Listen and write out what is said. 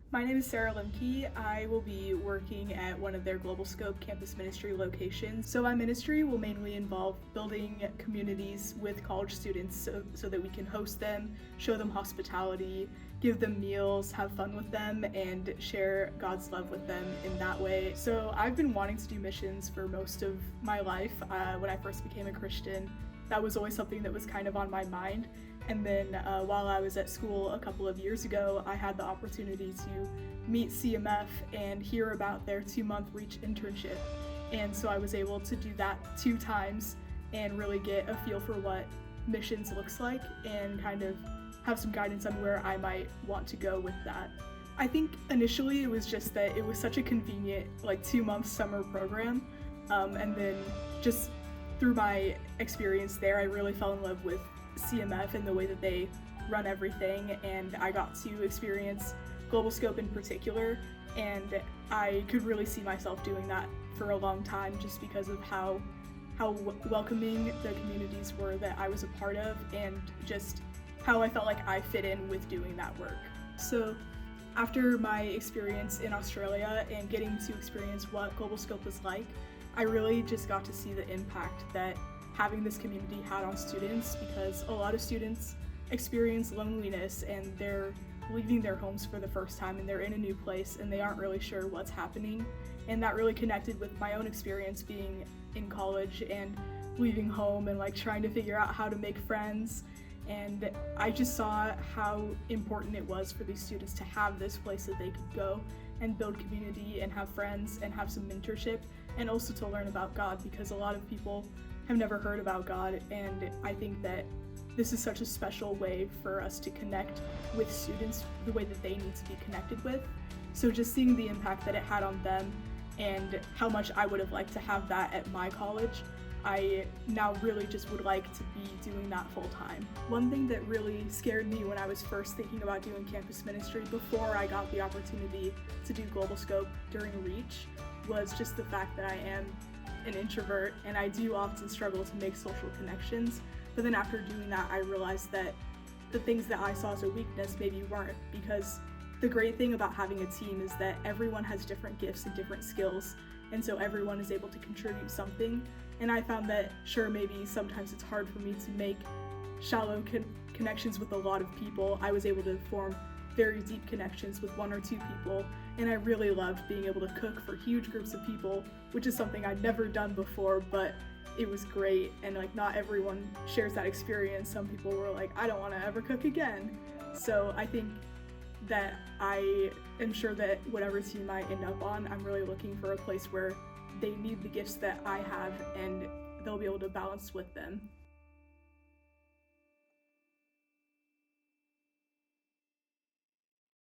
My name is Sarah Lemke. I will be working at one of their Globalscope campus ministry locations. So my ministry will mainly involve building communities with college students so that we can host them, show them hospitality, give them meals, have fun with them, and share God's love with them in that way. So I've been wanting to do missions for most of my life. When I first became a Christian, that was always something that was kind of on my mind. And then while I was at school a couple of years ago, I had the opportunity to meet CMF and hear about their 2-month Reach internship. And so I was able to do that 2 times and really get a feel for what missions looks like and kind of have some guidance on where I might want to go with that. I think initially it was just that it was such a convenient 2-month summer program, and then just through my experience there, I really fell in love with CMF and the way that they run everything, and I got to experience Globalscope in particular, and I could really see myself doing that for a long time just because of how welcoming the communities were that I was a part of, and just how I felt like I fit in with doing that work. So after my experience in Australia and getting to experience what Globalscope was like, I really just got to see the impact that having this community had on students, because a lot of students experience loneliness and they're leaving their homes for the first time and they're in a new place and they aren't really sure what's happening. And that really connected with my own experience being in college and leaving home and trying to figure out how to make friends. And I just saw how important it was for these students to have this place that they could go and build community and have friends and have some mentorship, and also to learn about God, because a lot of people have never heard about God, and I think that this is such a special way for us to connect with students the way that they need to be connected with. So just seeing the impact that it had on them and how much I would have liked to have that at my college, I now really just would like to be doing that full time. One thing that really scared me when I was first thinking about doing campus ministry before I got the opportunity to do Globalscope during Reach was just the fact that I am an introvert and I do often struggle to make social connections. But then after doing that, I realized that the things that I saw as a weakness maybe weren't, because the great thing about having a team is that everyone has different gifts and different skills, and so everyone is able to contribute something. And I found that sure, maybe sometimes it's hard for me to make shallow connections with a lot of people. I was able to form very deep connections with 1 or 2 people, and I really loved being able to cook for huge groups of people, which is something I'd never done before, but it was great. And not everyone shares that experience. Some people were like, I don't want to ever cook again. So I think that I am sure that whatever team I end up on, I'm really looking for a place where they need the gifts that I have and they'll be able to balance with them.